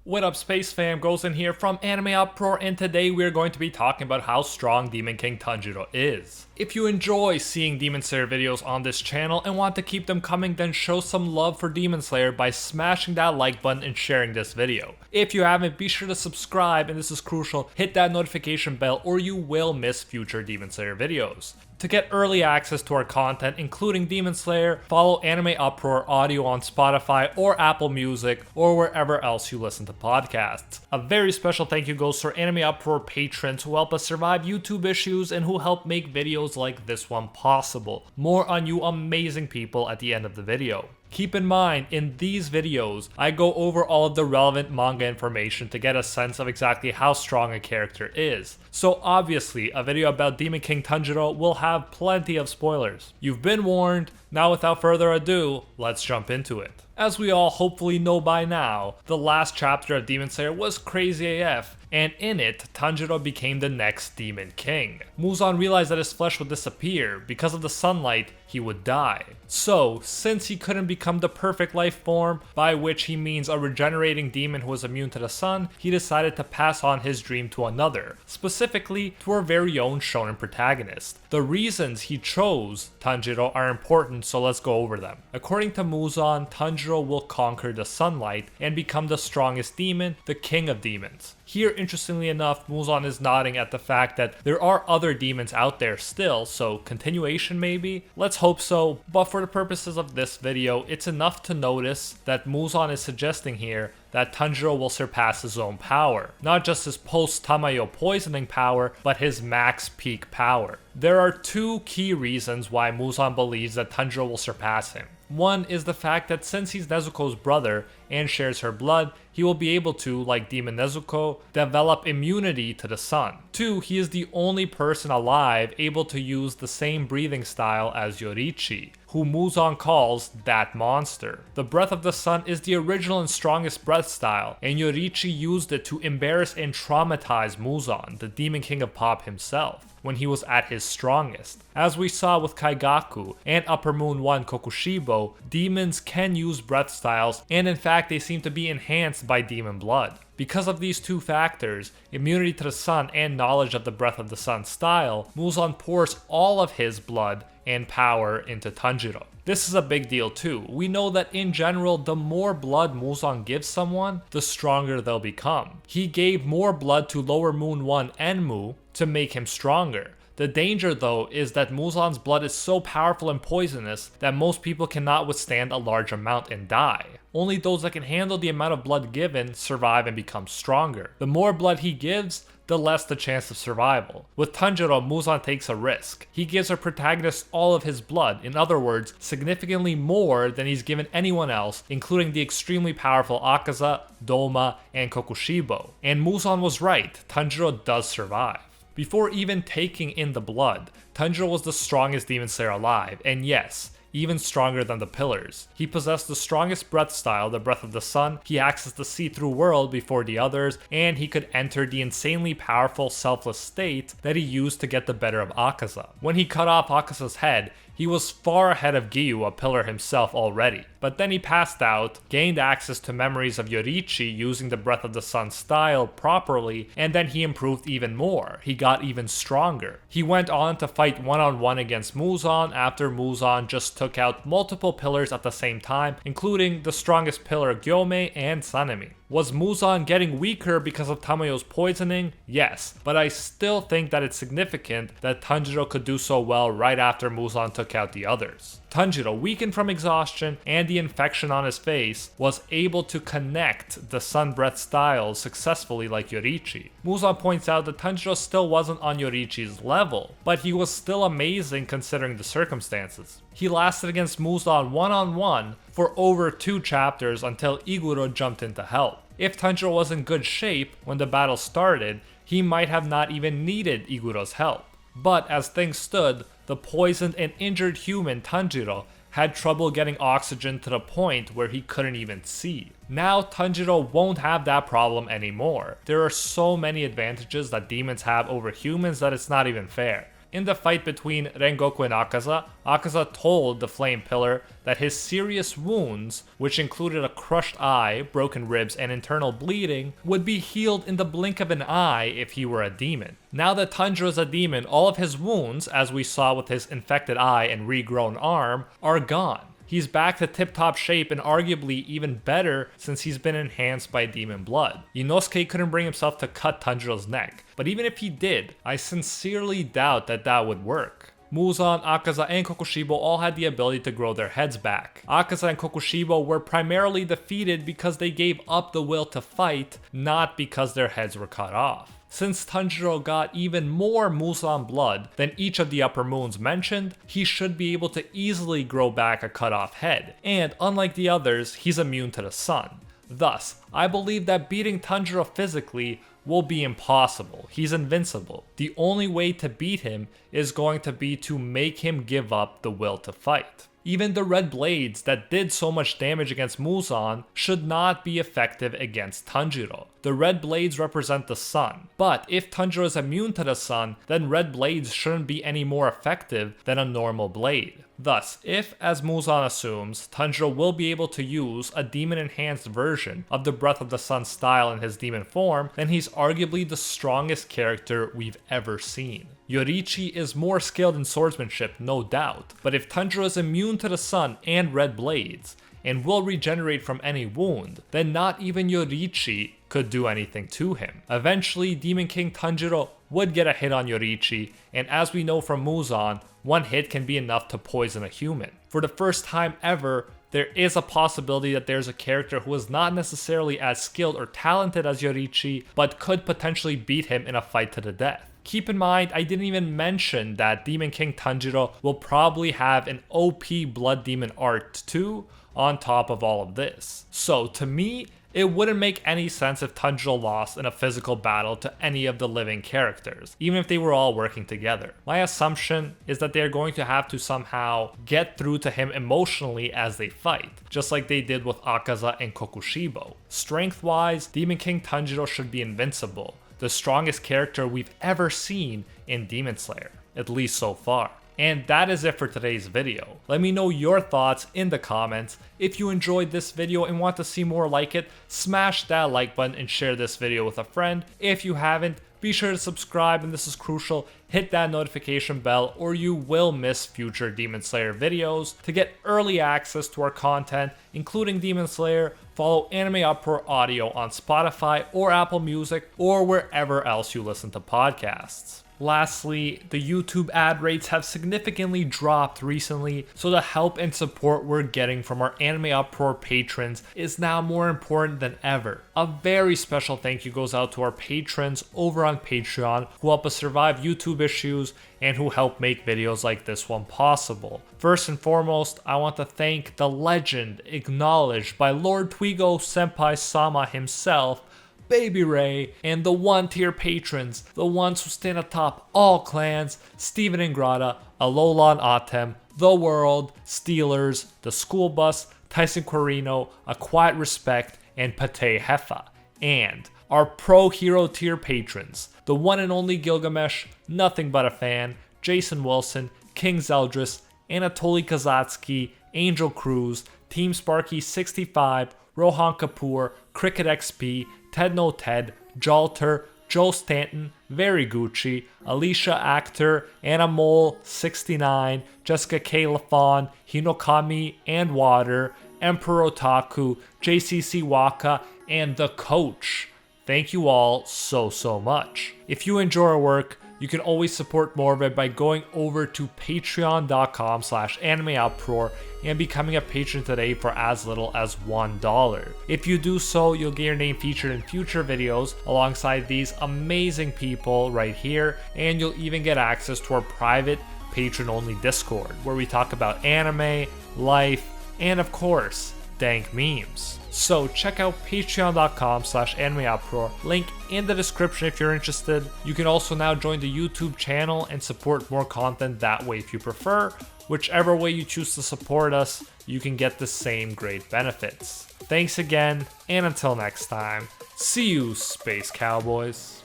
What up, Space Fam? Goes in here from AnimeUproar, and today we're going to be talking about how strong Demon King Tanjiro is. If you enjoy seeing Demon Slayer videos on this channel and want to keep them coming, then show some love for Demon Slayer by smashing that like button and sharing this video. If you haven't, be sure to subscribe, and this is crucial, hit that notification bell or you will miss future Demon Slayer videos. To get early access to our content, including Demon Slayer, follow AnimeUproar Audio on Spotify or Apple Music or wherever else you listen to podcasts. A very special thank you goes to our AnimeUproar patrons who help us survive YouTube issues and who help make videos like this one possible. More on you amazing people at the end of the video. Keep in mind, in these videos, I go over all of the relevant manga information to get a sense of exactly how strong a character is. So obviously, a video about Demon King Tanjiro will have plenty of spoilers. You've been warned. Now without further ado, let's jump into it. As we all hopefully know by now, the last chapter of Demon Slayer was crazy AF, and in it, Tanjiro became the next Demon King. Muzan realized that his flesh would disappear. Because of the sunlight, he would die. So, since he couldn't become the perfect life form, by which he means a regenerating demon who was immune to the sun, he decided to pass on his dream to another, specifically to our very own shonen protagonist. The reasons he chose Tanjiro are important, so let's go over them. According to Muzan, Tanjiro will conquer the sunlight and become the strongest demon, the king of demons. Here, interestingly enough, Muzan is nodding at the fact that there are other demons out there still, so continuation maybe? Let's hope so, but for the purposes of this video, it's enough to notice that Muzan is suggesting here that Tanjiro will surpass his own power. Not just his post-Tamayo poisoning power, but his max peak power. There are two key reasons why Muzan believes that Tanjiro will surpass him. One is the fact that since he's Nezuko's brother and shares her blood, he will be able to, like Demon Nezuko, develop immunity to the sun. Two, he is the only person alive able to use the same breathing style as Yoriichi, who Muzan calls that monster. The breath of the sun is the original and strongest breath style, and Yoriichi used it to embarrass and traumatize Muzan, the Demon King of Pop himself, when he was at his strongest. As we saw with Kaigaku and Upper Moon 1 Kokushibo, demons can use breath styles, and in fact they seem to be enhanced by demon blood. Because of these two factors, immunity to the sun and knowledge of the breath of the sun style, Muzan pours all of his blood and power into Tanjiro. This is a big deal too. We know that in general, the more blood Muzan gives someone, the stronger they'll become. He gave more blood to Lower Moon 1 Enmu to make him stronger. The danger though is that Muzan's blood is so powerful and poisonous that most people cannot withstand a large amount and die. Only those that can handle the amount of blood given survive and become stronger. The more blood he gives, the less the chance of survival. With Tanjiro, Muzan takes a risk. He gives our protagonist all of his blood, in other words, significantly more than he's given anyone else, including the extremely powerful Akaza, Doma, and Kokushibo. And Muzan was right, Tanjiro does survive. Before even taking in the blood, Tanjiro was the strongest Demon Slayer alive, and yes, even stronger than the pillars. He possessed the strongest breath style, the breath of the sun, he accessed the see-through world before the others, and he could enter the insanely powerful selfless state that he used to get the better of Akaza. When he cut off Akaza's head, he was far ahead of Giyu, a pillar himself already. But then he passed out, gained access to memories of Yoriichi using the Breath of the Sun style properly, and then he improved even more. He got even stronger. He went on to fight one-on-one against Muzan after Muzan just took out multiple pillars at the same time, including the strongest pillar Gyomei and Sanemi. Was Muzan getting weaker because of Tamayo's poisoning? Yes, but I still think that it's significant that Tanjiro could do so well right after Muzan took out the others. Tanjiro, weakened from exhaustion and the infection on his face, was able to connect the sun breath styles successfully like Yoriichi. Muzan points out that Tanjiro still wasn't on Yoriichi's level, but he was still amazing considering the circumstances. He lasted against Muzan one-on-one for over 2 chapters until Iguro jumped in to help. If Tanjiro was in good shape when the battle started, he might have not even needed Iguro's help. But as things stood, the poisoned and injured human Tanjiro had trouble getting oxygen to the point where he couldn't even see. Now Tanjiro won't have that problem anymore. There are so many advantages that demons have over humans that it's not even fair. In the fight between Rengoku and Akaza, Akaza told the Flame Pillar that his serious wounds, which included a crushed eye, broken ribs, and internal bleeding, would be healed in the blink of an eye if he were a demon. Now that Tanjiro is a demon, all of his wounds, as we saw with his infected eye and regrown arm, are gone. He's back to tip-top shape and arguably even better since he's been enhanced by demon blood. Inosuke couldn't bring himself to cut Tanjiro's neck, but even if he did, I sincerely doubt that that would work. Muzan, Akaza, and Kokushibo all had the ability to grow their heads back. Akaza and Kokushibo were primarily defeated because they gave up the will to fight, not because their heads were cut off. Since Tanjiro got even more Muzan blood than each of the upper moons mentioned, he should be able to easily grow back a cut off head, and unlike the others, he's immune to the sun. Thus, I believe that beating Tanjiro physically will be impossible. He's invincible. The only way to beat him is going to be to make him give up the will to fight. Even the red blades that did so much damage against Muzan should not be effective against Tanjiro. The red blades represent the sun, but if Tanjiro is immune to the sun, then red blades shouldn't be any more effective than a normal blade. Thus, if, as Muzan assumes, Tanjiro will be able to use a demon-enhanced version of the Breath of the Sun style in his demon form, then he's arguably the strongest character we've ever seen. Yoriichi is more skilled in swordsmanship, no doubt, but if Tanjiro is immune to the sun and red blades, and will regenerate from any wound, then not even Yoriichi could do anything to him. Eventually, Demon King Tanjiro would get a hit on Yoriichi, and as we know from Muzan, one hit can be enough to poison a human. For the first time ever, there is a possibility that there's a character who is not necessarily as skilled or talented as Yoriichi, but could potentially beat him in a fight to the death. Keep in mind, I didn't even mention that Demon King Tanjiro will probably have an OP Blood Demon art too, on top of all of this. So to me, it wouldn't make any sense if Tanjiro lost in a physical battle to any of the living characters, even if they were all working together. My assumption is that they're going to have to somehow get through to him emotionally as they fight, just like they did with Akaza and Kokushibo. Strength-wise, Demon King Tanjiro should be invincible, the strongest character we've ever seen in Demon Slayer, at least so far. And that is it for today's video. Let me know your thoughts in the comments. If you enjoyed this video and want to see more like it, smash that like button and share this video with a friend. If you haven't, be sure to subscribe, and this is crucial, hit that notification bell or you will miss future Demon Slayer videos. To get early access to our content, including Demon Slayer, follow AnimeUproar Audio on Spotify or Apple Music or wherever else you listen to podcasts. Lastly, the YouTube ad rates have significantly dropped recently, so the help and support we're getting from our AnimeUproar patrons is now more important than ever. A very special thank you goes out to our patrons over on Patreon who help us survive YouTube issues and who help make videos like this one possible. First and foremost, I want to thank the legend acknowledged by Lord Twigo Senpai Sama himself, Baby Ray, and the 1-tier patrons, the ones who stand atop all clans: Steven Ingrata, Alolan Atem, The World, Steelers, The School Bus, Tyson Quirino, A Quiet Respect, and Pate Hefa. And our Pro Hero tier patrons, the one and only Gilgamesh, Nothing But a Fan, Jason Wilson, King Zeldris, Anatoly Kazatsky, Angel Cruz, Team Sparky 65, Rohan Kapoor, Cricket XP, Ted No Ted, Jalter, Joe Stanton, Very Gucci, Alicia Actor, Anna Mole 69, Jessica K. Lafon, Hinokami and Water, Emperor Otaku, JCC Waka, and The Coach. Thank you all so much. If you enjoy our work, you can always support more of it by going over to patreon.com/AnimeUproar and becoming a patron today for as little as $1. If you do so, you'll get your name featured in future videos alongside these amazing people right here, and you'll even get access to our private patron-only Discord where we talk about anime, life, and of course, dank memes. So check out patreon.com/AnimeUproar, link in the description if you're interested. You can also now join the YouTube channel and support more content that way if you prefer. Whichever way you choose to support us, you can get the same great benefits. Thanks again, and until next time, see you, Space Cowboys.